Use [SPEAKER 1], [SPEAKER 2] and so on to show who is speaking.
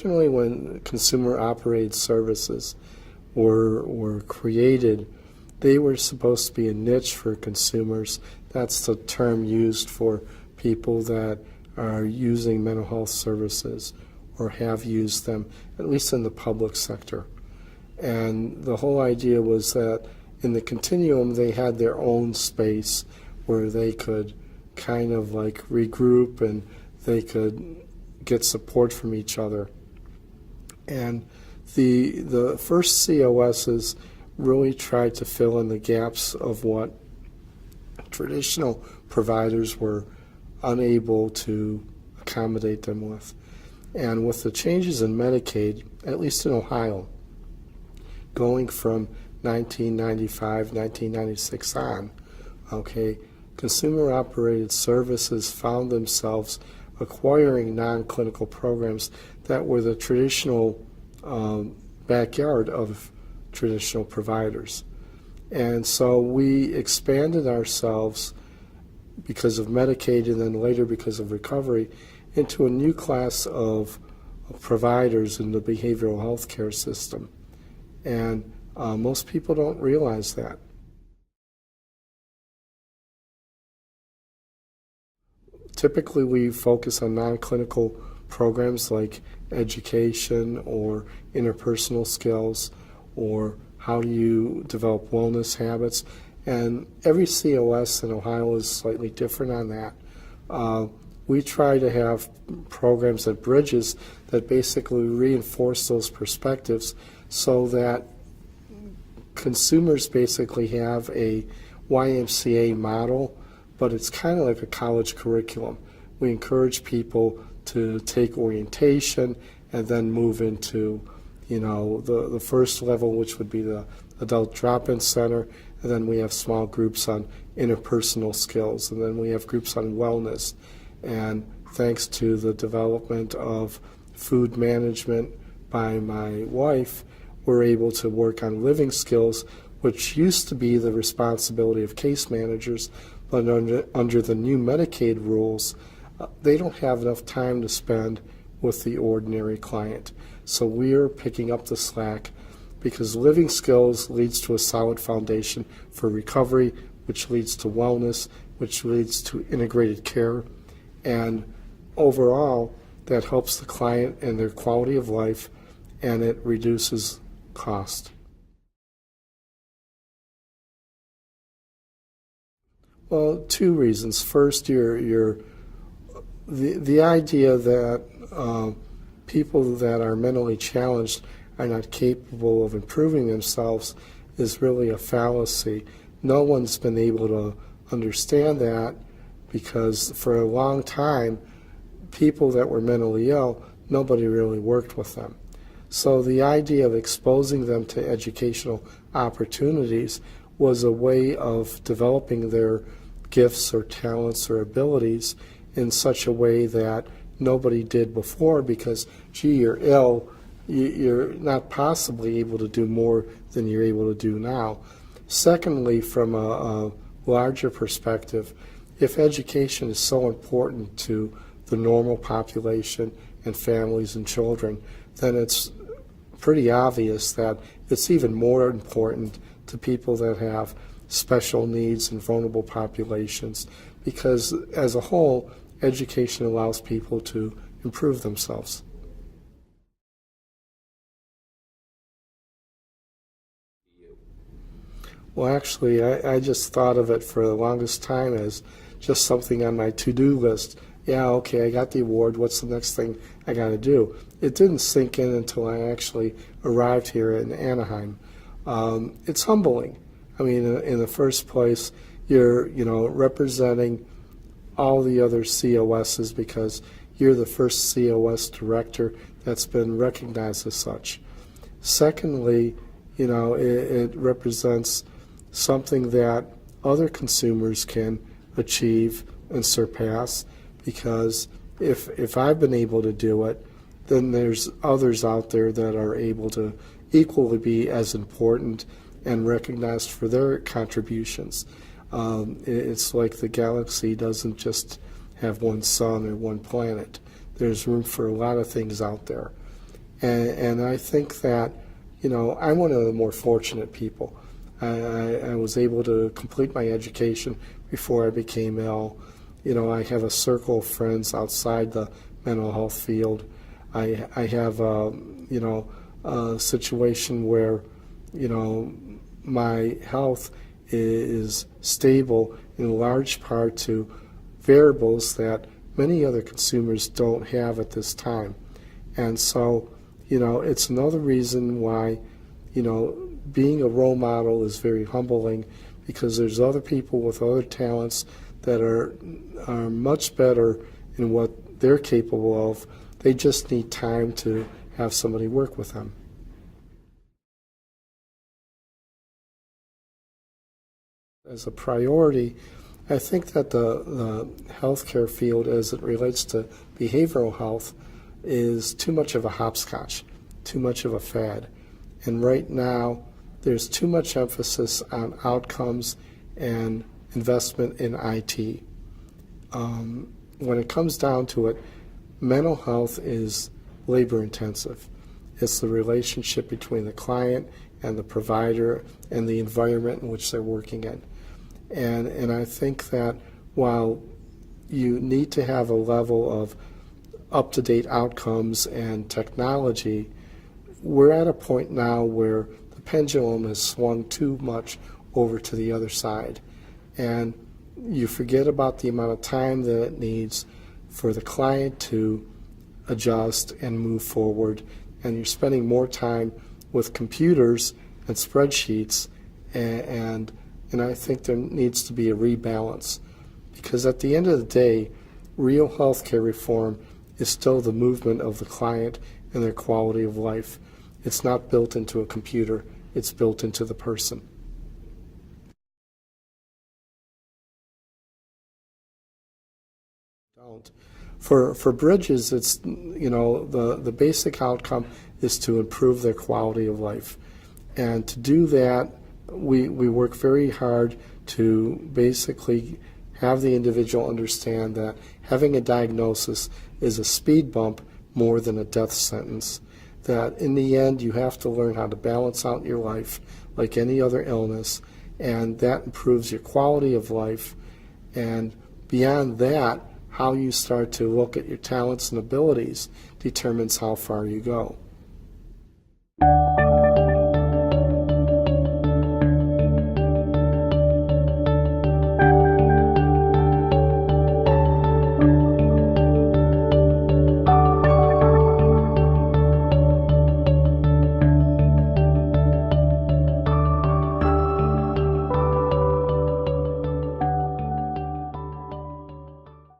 [SPEAKER 1] originally when consumer operated services were created, they were supposed to be a niche for consumers. That's the term used for people that are using mental health services or have used them, at least in the public sector. And the whole idea was that in the continuum, they had their own space where they could kind of like regroup and they could get support from each other. And the first COSs really tried to fill in the gaps of what traditional providers were unable to accommodate them with. And with the changes in Medicaid, at least in Ohio, going from 1995, 1996 on, okay, consumer-operated services found themselves acquiring non-clinical programs that were the traditional backyard of traditional providers. And so we expanded ourselves because of Medicaid and then later because of recovery into a new class of providers in the behavioral health care system. And most people don't realize that. Typically, we focus on non-clinical programs like education or interpersonal skills or how do you develop wellness habits. And every COS in Ohio is slightly different on that. We try to have programs at Bridges that basically reinforce those perspectives so that consumers basically have a YMCA model, but it's kind of like a college curriculum. We encourage people to take orientation and then move into, the first level, which would be the adult drop-in center, and then we have small groups on interpersonal skills, and then we have groups on wellness. And thanks to the development of food management by my wife, we're able to work on living skills, which used to be the responsibility of case managers, but under the new Medicaid rules, they don't have enough time to spend with the ordinary client. So we're picking up the slack because living skills leads to a solid foundation for recovery, which leads to wellness, which leads to integrated care. And overall, that helps the client and their quality of life, and it reduces cost. Well, two reasons. First, the idea that people that are mentally challenged are not capable of improving themselves is really a fallacy. No one's been able to understand that because for a long time, people that were mentally ill, nobody really worked with them. So the idea of exposing them to educational opportunities was a way of developing their gifts or talents or abilities in such a way that nobody did before because, gee, you're ill, you're not possibly able to do more than you're able to do now. Secondly, from a larger perspective, if education is so important to the normal population and families and children, then it's pretty obvious that it's even more important to people that have special needs and vulnerable populations, because as a whole, education allows people to improve themselves. Well, actually, I just thought of it for the longest time as just something on my to-do list. Yeah, okay, I got the award. What's the next thing I got to do? It didn't sink in until I actually arrived here in Anaheim. It's humbling. I mean, in the first place, you're representing all the other COSs because you're the first COS director that's been recognized as such. Secondly, it represents something that other consumers can achieve and surpass, because if I've been able to do it, then there's others out there that are able to equally be as important and recognized for their contributions. It's like the galaxy doesn't just have one sun or one planet. There's room for a lot of things out there. And I think that, I'm one of the more fortunate people. I was able to complete my education before I became ill. I have a circle of friends outside the mental health field. I have, a situation where, my health is stable in large part to variables that many other consumers don't have at this time. And so, it's another reason why, being a role model is very humbling, because there's other people with other talents that are much better in what they're capable of. They just need time to have somebody work with them. As a priority, I think that the healthcare field, as it relates to behavioral health, is too much of a hopscotch, too much of a fad. And right now, there's too much emphasis on outcomes and investment in IT. When it comes down to it, mental health is labor intensive. It's the relationship between the client and the provider and the environment in which they're working in. And I think that while you need to have a level of up-to-date outcomes and technology, we're at a point now where the pendulum has swung too much over to the other side. And you forget about the amount of time that it needs for the client to adjust and move forward, and you're spending more time with computers and spreadsheets, and I think there needs to be a rebalance, because at the end of the day, real healthcare reform is still the movement of the client and their quality of life. It's not built into a computer, it's built into the person. Don't. For bridges, it's, the basic outcome is to improve their quality of life. And to do that, we work very hard to basically have the individual understand that having a diagnosis is a speed bump more than a death sentence. That in the end, you have to learn how to balance out your life like any other illness, and that improves your quality of life. And beyond that, how you start to look at your talents and abilities determines how far you go.